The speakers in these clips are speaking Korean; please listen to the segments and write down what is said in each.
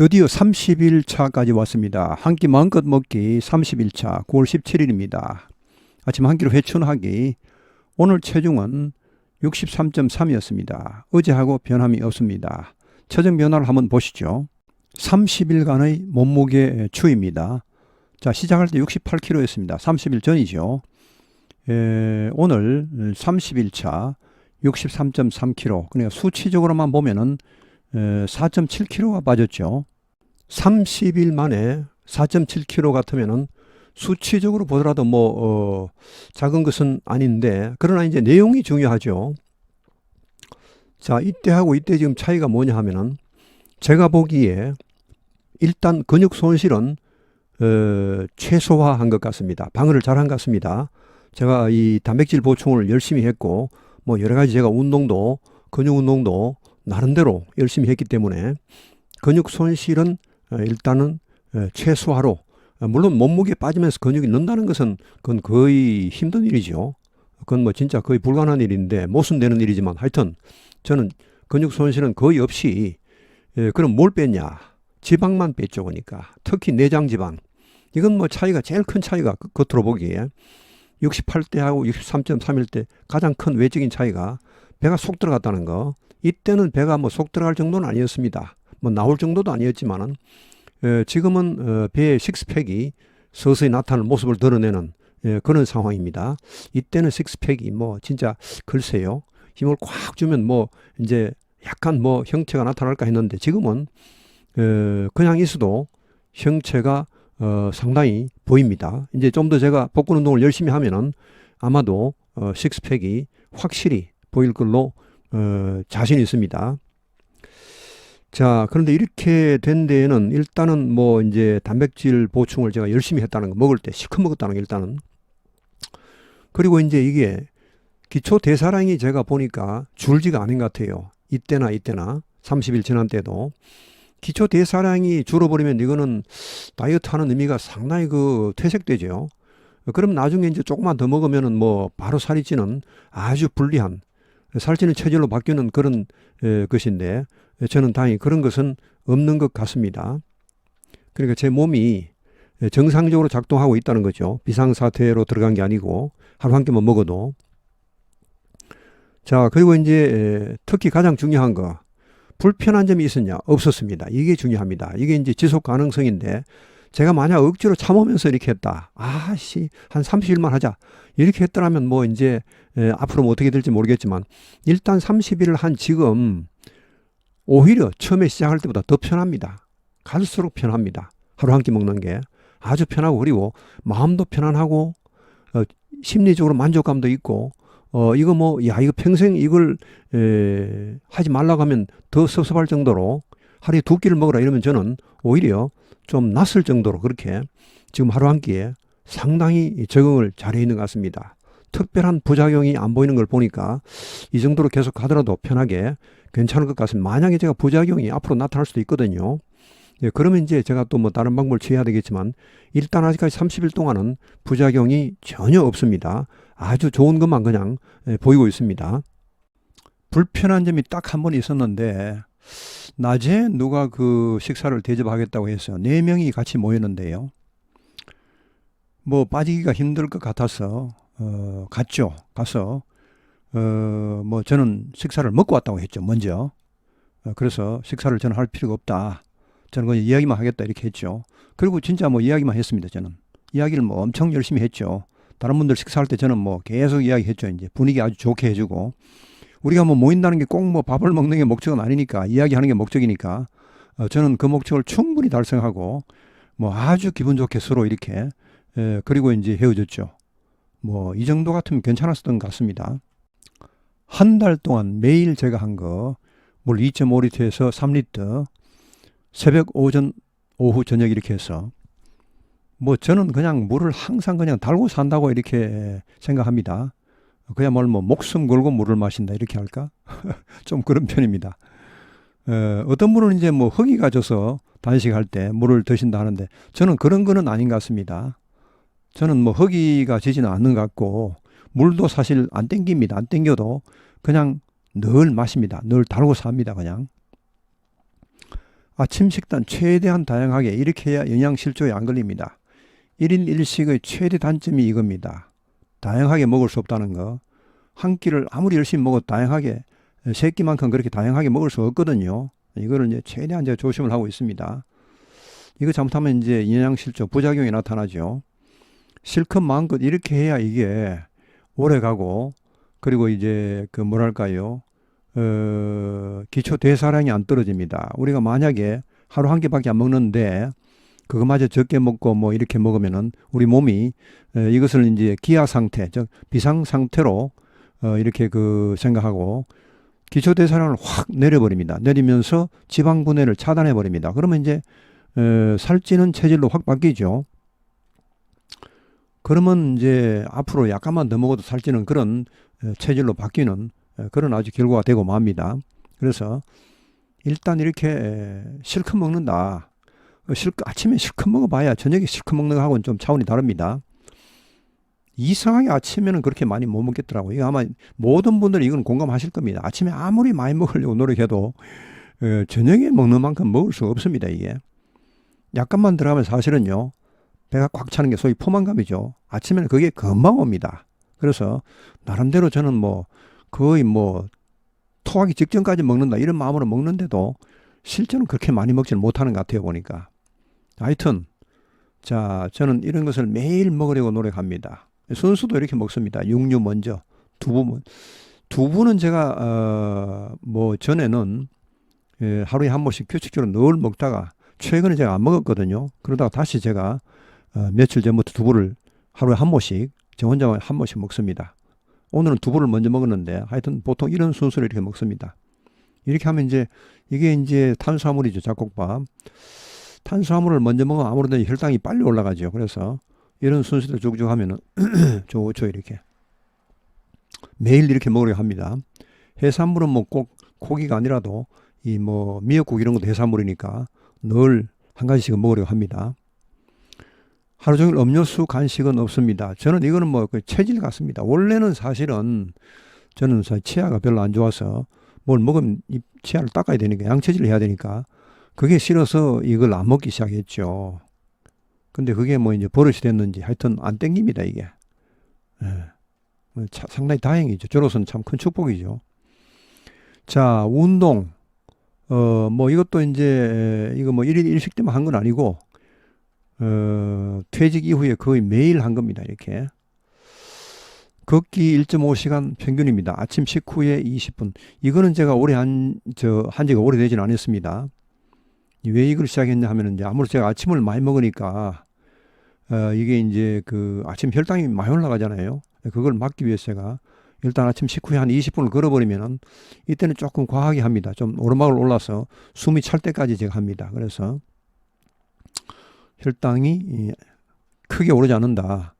드디어 30일차까지 왔습니다. 한 끼 마음껏 먹기 30일차 9월 17일입니다. 아침 한 끼로 회춘하기. 오늘 체중은 63.3이었습니다. 어제하고 변함이 없습니다. 체중 변화를 한번 보시죠. 30일간의 몸무게 추이입니다. 자, 시작할 때 68kg였습니다. 30일 전이죠. 오늘 30일차 63.3kg. 그러니까 수치적으로만 보면은 4.7kg가 빠졌죠. 30일 만에 4.7kg 같으면은 수치적으로 보더라도 작은 것은 아닌데, 그러나 이제 내용이 중요하죠. 자, 이때하고 이때 지금 차이가 뭐냐 하면은, 제가 보기에 일단 근육 손실은 최소화한 것 같습니다. 방어를 잘한 것 같습니다. 제가 이 단백질 보충을 열심히 했고, 여러 가지 제가 운동도, 근육 운동도 나름대로 열심히 했기 때문에 근육 손실은 일단은 최소화로, 물론 몸무게 빠지면서 근육이 는다는 것은 그건 거의 힘든 일이죠. 그건 진짜 거의 불가능한 일인데, 모순되는 일이지만 하여튼 저는 근육 손실은 거의 없이, 그럼 뭘 뺐냐? 지방만 뺐죠. 그러니까 특히 내장 지방. 이건 차이가, 제일 큰 차이가 겉으로 보기에 68대하고 63.3일 때 가장 큰 외적인 차이가 배가 속 들어갔다는 거. 이때는 배가 속 들어갈 정도는 아니었습니다. 나올 정도도 아니었지만은, 지금은 배의 식스팩이 서서히 나타나는 모습을 드러내는 그런 상황입니다. 이때는 식스팩이 진짜 글쎄요, 힘을 꽉 주면 이제 약간 형체가 나타날까 했는데, 지금은 그냥 있어도 형체가 상당히 보입니다. 이제 좀 더 제가 복근 운동을 열심히 하면은 아마도 식스팩이 확실히 보일 걸로 자신이 있습니다. 자, 그런데 이렇게 된 데에는 일단은 이제 단백질 보충을 제가 열심히 했다는 거, 먹을 때 시커 먹었다는 거 일단은. 그리고 이제 이게 기초 대사량이 제가 보니까 줄지가 않은 것 같아요. 이때나 30일 지난 때도 기초 대사량이 줄어버리면 이거는 다이어트 하는 의미가 상당히 퇴색되죠. 그럼 나중에 이제 조금만 더 먹으면은 바로 살이 찌는 아주 불리한, 살찌는 체질로 바뀌는 그런 것인데, 저는 다행히 그런 것은 없는 것 같습니다. 그러니까 제 몸이 정상적으로 작동하고 있다는 거죠. 비상사태로 들어간 게 아니고 하루 한 끼만 먹어도. 자, 그리고 이제 특히 가장 중요한 거, 불편한 점이 있었냐? 없었습니다. 이게 중요합니다. 이게 이제 지속 가능성인데, 제가 만약 억지로 참으면서 이렇게 했다. 한 30일만 하자. 이렇게 했더라면 이제 앞으로 어떻게 될지 모르겠지만, 일단 30일을 한 지금 오히려 처음에 시작할 때보다 더 편합니다. 갈수록 편합니다. 하루 한 끼 먹는 게 아주 편하고, 그리고 마음도 편안하고, 심리적으로 만족감도 있고, 이거 이거 평생 이걸 하지 말라고 하면 더 섭섭할 정도로 하루에 2끼를 먹으라 이러면 저는 오히려 좀 낯설 정도로 그렇게 지금 하루 한 끼에 상당히 적응을 잘해 있는 것 같습니다. 특별한 부작용이 안 보이는 걸 보니까 이 정도로 계속 가더라도 편하게 괜찮을 것 같습니다. 만약에 제가 부작용이 앞으로 나타날 수도 있거든요. 그러면 이제 제가 또 다른 방법을 취해야 되겠지만, 일단 아직까지 30일 동안은 부작용이 전혀 없습니다. 아주 좋은 것만 그냥 보이고 있습니다. 불편한 점이 딱 한 번 있었는데, 낮에 누가 식사를 대접하겠다고 해서 4명이 같이 모였는데요. 빠지기가 힘들 것 같아서 갔죠. 가서 저는 식사를 먹고 왔다고 했죠, 먼저. 그래서 식사를 저는 할 필요가 없다. 저는 그냥 이야기만 하겠다 이렇게 했죠. 그리고 진짜 이야기만 했습니다. 저는 이야기를 엄청 열심히 했죠. 다른 분들 식사할 때 저는 계속 이야기했죠. 이제 분위기 아주 좋게 해주고, 우리가 모인다는 게 꼭 밥을 먹는 게 목적은 아니니까, 이야기하는 게 목적이니까, 저는 그 목적을 충분히 달성하고 아주 기분 좋게 서로 이렇게 그리고 이제 헤어졌죠. 이 정도 같으면 괜찮았었던 것 같습니다. 한 달 동안 매일 제가 한 거, 물 2.5리터에서 3리터, 새벽, 오전, 오후, 저녁 이렇게 해서, 저는 그냥 물을 항상 그냥 달고 산다고 이렇게 생각합니다. 그야말로 목숨 걸고 물을 마신다 이렇게 할까? 좀 그런 편입니다. 어떤 분은 이제 허기가 져서 단식할 때 물을 드신다 하는데, 저는 그런 거는 아닌 것 같습니다. 저는 허기가 지지는 않는 것 같고, 물도 사실 안 땡깁니다. 안 땡겨도 그냥 늘 마십니다. 늘 달고 삽니다. 그냥 아침 식단 최대한 다양하게 이렇게 해야 영양실조에 안 걸립니다. 1인 1식의 최대 단점이 이겁니다. 다양하게 먹을 수 없다는 거. 한 끼를 아무리 열심히 먹어도 다양하게, 세 끼만큼 그렇게 다양하게 먹을 수 없거든요. 이거를 이제 최대한 제가 조심을 하고 있습니다. 이거 잘못하면 이제 영양실조, 부작용이 나타나죠. 실컷 마음껏 이렇게 해야 이게 오래 가고, 그리고 이제 그 뭐랄까요, 기초 대사량이 안 떨어집니다. 우리가 만약에 하루 한 끼밖에 안 먹는데 그거마저 적게 먹고 뭐 이렇게 먹으면은 우리 몸이 이것을 이제 기아 상태, 즉 비상 상태로 이렇게 그 생각하고 기초 대사량을 확 내려버립니다. 내리면서 지방 분해를 차단해 버립니다. 그러면 이제 살찌는 체질로 확 바뀌죠. 그러면 이제 앞으로 약간만 더 먹어도 살찌는 그런 체질로 바뀌는 그런 아주 결과가 되고 맙니다. 그래서 일단 이렇게 실컷 먹는다. 아침에 실컷 먹어봐야 저녁에 실컷 먹는 거하고는 좀 차원이 다릅니다. 이상하게 아침에는 그렇게 많이 못 먹겠더라고요. 이거 아마 모든 분들이 이건 공감하실 겁니다. 아침에 아무리 많이 먹으려고 노력해도 저녁에 먹는 만큼 먹을 수가 없습니다. 이게 약간만 들어가면 사실은요, 배가 꽉 차는 게 소위 포만감이죠. 아침에는 그게 금방 옵니다. 그래서 나름대로 저는 뭐 거의 뭐 토하기 직전까지 먹는다 이런 마음으로 먹는데도 실제는 그렇게 많이 먹지는 못하는 것 같아요. 보니까. 하여튼 자, 저는 이런 것을 매일 먹으려고 노력합니다. 순수도 이렇게 먹습니다. 육류 먼저, 두부는 제가 뭐 전에는 하루에 한 번씩 규칙적으로 늘 먹다가 최근에 제가 안 먹었거든요. 그러다가 다시 제가 며칠 전부터 두부를 하루에 한 번씩 저 혼자 한 번씩 먹습니다. 오늘은 두부를 먼저 먹었는데 하여튼 보통 이런 순서로 이렇게 먹습니다. 이렇게 하면 이제 이게 이제 탄수화물이죠. 잡곡밥. 탄수화물을 먼저 먹으면 아무래도 혈당이 빨리 올라가죠. 그래서 이런 순서대로 쭉쭉 하면은 좋죠. 이렇게 매일 이렇게 먹으려고 합니다. 해산물은 뭐 꼭 고기가 아니라도 이 뭐 미역국 이런 것도 해산물이니까 늘 한 가지씩은 먹으려고 합니다. 하루 종일 음료수 간식은 없습니다. 저는 이거는 뭐 체질 같습니다. 원래는 사실은 저는 치아가 별로 안 좋아서 뭘 먹으면 이 치아를 닦아야 되니까 양치질을 해야 되니까 그게 싫어서 이걸 안 먹기 시작했죠. 근데 그게 뭐 이제 버릇이 됐는지 하여튼 안 땡깁니다 이게. 상당히 다행이죠. 저로서는 참 큰 축복이죠. 자, 운동. 뭐 이것도 이제 이거 뭐 1일 1식 때만 한 건 아니고 퇴직 이후에 거의 매일 한 겁니다. 이렇게. 걷기 1.5시간 평균입니다. 아침 식후에 20분. 이거는 제가 오래 한 지가 오래되진 않았습니다. 왜 이걸 시작했냐 하면은 이제 아무래도 제가 아침을 많이 먹으니까 이게 이제 그 아침 혈당이 많이 올라가잖아요. 그걸 막기 위해서 제가 일단 아침 식후에 한 20분을 걸어버리면은 이때는 조금 과하게 합니다. 좀 오르막을 올라서 숨이 찰 때까지 제가 합니다. 그래서 혈당이 크게 오르지 않는다.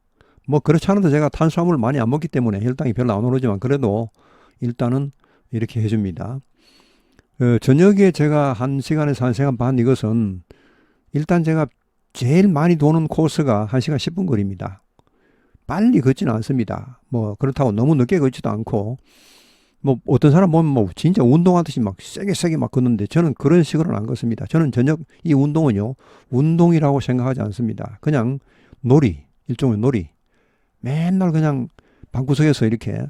뭐 그렇지 않아도 제가 탄수화물을 많이 안 먹기 때문에 혈당이 별로 안 오르지만 그래도 일단은 이렇게 해줍니다. 저녁에 제가 1시간에서 1시간 반 이것은 일단 제가 제일 많이 도는 코스가 1시간 10분 거리입니다. 빨리 걷지는 않습니다. 뭐 그렇다고 너무 늦게 걷지도 않고 뭐 어떤 사람 보면 뭐 진짜 운동하듯이 막 세게 막 걷는데 저는 그런 식으로는 안 걷습니다. 저는 저녁 이 운동은요 운동이라고 생각하지 않습니다. 그냥 놀이, 일종의 놀이. 맨날 그냥 방구석에서 이렇게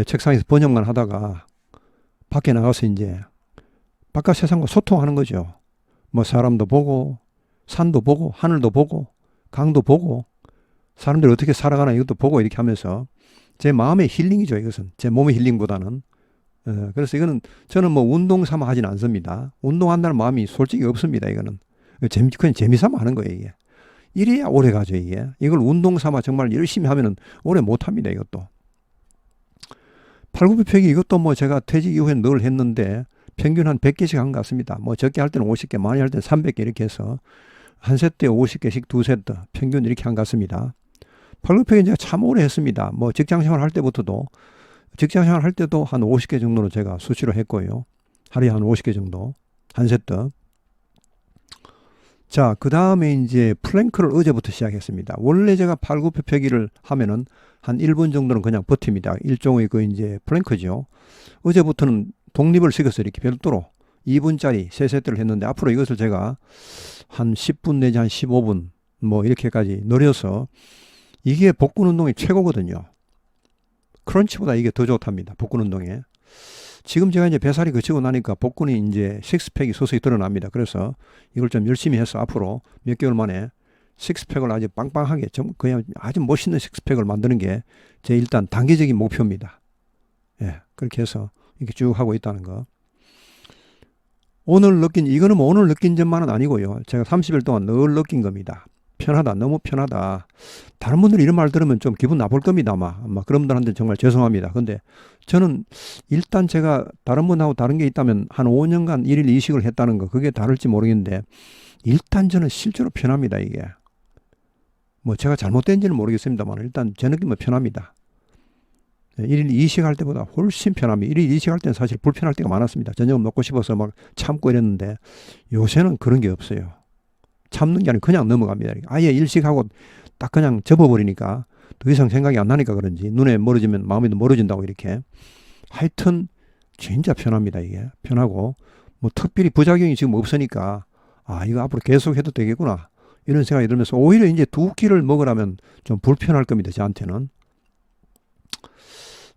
책상에서 번역만 하다가 밖에 나가서 이제 바깥 세상과 소통하는 거죠. 뭐 사람도 보고 산도 보고 하늘도 보고 강도 보고 사람들이 어떻게 살아가나 이것도 보고 이렇게 하면서 제 마음의 힐링이죠. 이것은 제 몸의 힐링보다는. 그래서 이거는 저는 뭐 운동 삼아 하진 않습니다. 운동한다는 마음이 솔직히 없습니다. 이거는 그냥 재미삼아 하는 거예요. 이게 이래야 오래 가죠. 이게 이걸 운동 삼아 정말 열심히 하면은 오래 못 합니다. 이것도 팔굽혀펴기 이것도 뭐 제가 퇴직 이후에 늘 했는데 평균 한 100개씩 한 것 같습니다. 뭐 적게 할 때는 50개, 많이 할 때는 300개 이렇게 해서 한 세트에 50개씩 두 세트 평균 이렇게 한 것 같습니다. 팔굽혀펴기 제가 참 오래 했습니다. 뭐 직장생활 할 때부터도 직장생활 할 때도 한 50개 정도로 제가 수시로 했고요. 하루에 한 50개 정도 한 세트. 자, 그 다음에 이제 플랭크를 어제부터 시작했습니다. 원래 제가 팔굽혀펴기를 하면은 한 1분 정도는 그냥 버팁니다. 일종의 그 이제 플랭크죠. 어제부터는 독립을 시켜서 이렇게 별도로 2분짜리 3세트를 했는데 앞으로 이것을 제가 한 10분 내지 한 15분 뭐 이렇게까지 늘려서 이게 복근 운동이 최고거든요. 크런치보다 이게 더 좋답니다. 복근 운동에. 지금 제가 이제 뱃살이 거치고 나니까 복근이 이제 식스팩이 서서히 드러납니다. 그래서 이걸 좀 열심히 해서 앞으로 몇 개월 만에 식스팩을 아주 빵빵하게 좀 그냥 아주 멋있는 식스팩을 만드는 게 제 일단 단계적인 목표입니다. 예, 그렇게 해서 이렇게 쭉 하고 있다는 거. 이거는 뭐 오늘 느낀 점만은 아니고요. 제가 30일 동안 늘 느낀 겁니다. 편하다, 너무 편하다. 다른 분들이 이런 말 들으면 좀 기분 나쁠 겁니다, 아마 그런 분들한테 정말 죄송합니다. 근데 저는 일단 제가 다른 분하고 다른 게 있다면 한 5년간 1일 이식을 했다는 거, 그게 다를지 모르겠는데 일단 저는 실제로 편합니다, 이게. 뭐 제가 잘못된지는 모르겠습니다만 일단 제 느낌은 편합니다. 1일 이식할 때보다 훨씬 편합니다. 1일 이식할 때는 사실 불편할 때가 많았습니다. 저녁을 먹고 싶어서 막 참고 이랬는데 요새는 그런 게 없어요. 참는 게 아니고 그냥 넘어갑니다. 아예 일식하고 딱 그냥 접어버리니까 더 이상 생각이 안 나니까 그런지 눈에 멀어지면 마음에도 멀어진다고 이렇게. 하여튼 진짜 편합니다. 이게 편하고 뭐 특별히 부작용이 지금 없으니까 이거 앞으로 계속 해도 되겠구나 이런 생각이 들면서 오히려 이제 2끼를 먹으라면 좀 불편할 겁니다. 저한테는.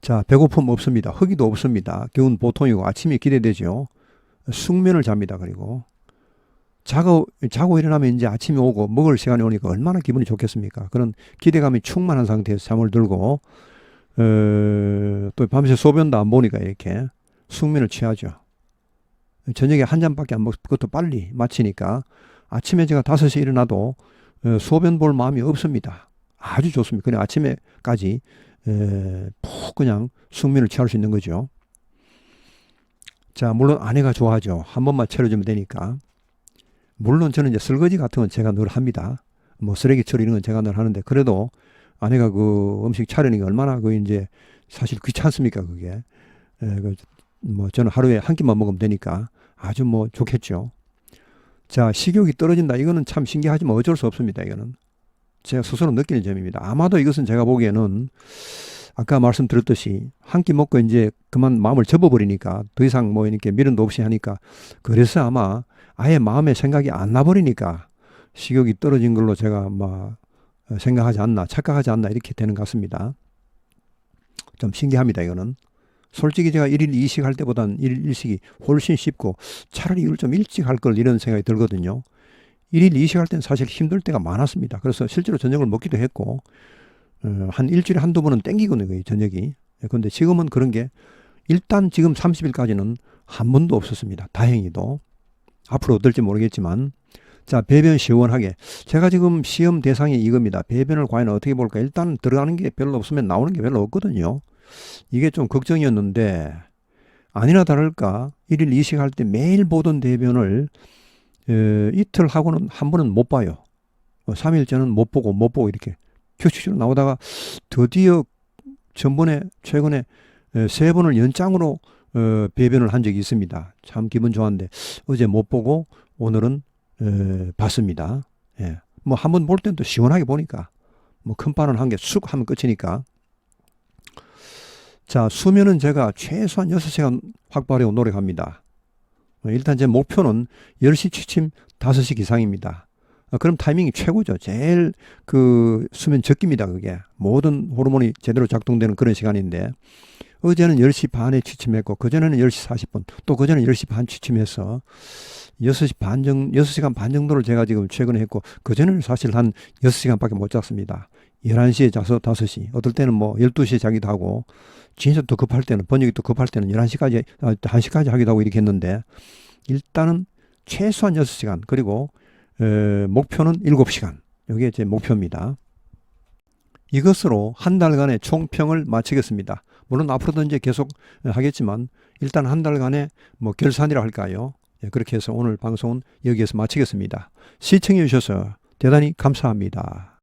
자, 배고픔 없습니다. 허기도 없습니다. 기운 보통이고 아침이 기대되죠. 숙면을 잡니다. 그리고 자고 일어나면 이제 아침이 오고 먹을 시간이 오니까 얼마나 기분이 좋겠습니까? 그런 기대감이 충만한 상태에서 잠을 들고 또 밤새 소변도 안 보니까 이렇게 숙면을 취하죠. 저녁에 한 잔밖에 안 먹고 그것도 빨리 마치니까 아침에 제가 5시에 일어나도 소변 볼 마음이 없습니다. 아주 좋습니다. 그냥 아침에까지 푹 그냥 숙면을 취할 수 있는 거죠. 자, 물론 아내가 좋아하죠. 한 번만 차려주면 되니까. 물론 저는 이제 설거지 같은 건 제가 늘 합니다. 뭐 쓰레기 처리 이런 건 제가 늘 하는데 그래도 아내가 그 음식 차리는 게 얼마나 이제 사실 귀찮습니까, 그게. 뭐 저는 하루에 한 끼만 먹으면 되니까 아주 뭐 좋겠죠. 자, 식욕이 떨어진다. 이거는 참 신기하지만 어쩔 수 없습니다. 이거는 제가 스스로 느끼는 점입니다. 아마도 이것은 제가 보기에는 아까 말씀드렸듯이 한 끼 먹고 이제 그만 마음을 접어버리니까 더 이상 뭐 이렇게 미련도 없이 하니까 그래서 아마 아예 마음에 생각이 안 나버리니까 식욕이 떨어진 걸로 제가 생각하지 않나, 착각하지 않나 이렇게 되는 것 같습니다. 좀 신기합니다. 이거는. 솔직히 제가 1일 이식할 때보다는 1일 일식이 훨씬 쉽고 차라리 이걸 좀 일찍 할 걸 이런 생각이 들거든요. 1일 이식할 때는 사실 힘들 때가 많았습니다. 그래서 실제로 저녁을 먹기도 했고 한 일주일에 한두 번은 땡기거든요, 저녁이. 그런데 지금은 그런 게 일단 지금 30일까지는 한 번도 없었습니다. 다행히도. 앞으로 어떨지 모르겠지만. 자, 배변 시원하게. 제가 지금 시험 대상이 이겁니다. 배변을 과연 어떻게 볼까. 일단 들어가는 게 별로 없으면 나오는 게 별로 없거든요. 이게 좀 걱정이었는데 아니나 다를까 1일 이식할 때 매일 보던 대변을 이틀 하고는 한 번은 못 봐요. 3일째는 못 보고 이렇게 규칙적으로 나오다가 드디어 최근에 3번을 연장으로 배변을 한 적이 있습니다. 참 기분 좋았는데 어제 못 보고 오늘은 봤습니다. 예. 뭐 한 번 볼 때는 또 시원하게 보니까 뭐 큰 바늘 한 개 쑥 하면 끝이니까. 자, 수면은 제가 최소한 6시간 확보하려고 노력합니다. 일단 제 목표는 10시 취침 5시 기상입니다. 그럼 타이밍이 최고죠. 제일 수면 적기입니다. 그게 모든 호르몬이 제대로 작동되는 그런 시간인데 어제는 10시 반에 취침했고 그전에는 10시 40분 또 그전에는 10시 반 취침해서 6시간 반 정도를 제가 지금 최근에 했고 그전에는 사실 한 6시간밖에 못 잤습니다. 11시에 자서 5시 어떨 때는 뭐 12시에 자기도 하고 진짜 또 급할 때는 번역이 또 급할 때는 1시까지 하기도 하고 이렇게 했는데 일단은 최소한 6시간 그리고 목표는 7시간. 이게 제 목표입니다. 이것으로 한 달간의 총평을 마치겠습니다. 물론 앞으로도 이제 계속 하겠지만 일단 한 달간의 뭐 결산이라 할까요? 그렇게 해서 오늘 방송은 여기에서 마치겠습니다. 시청해 주셔서 대단히 감사합니다.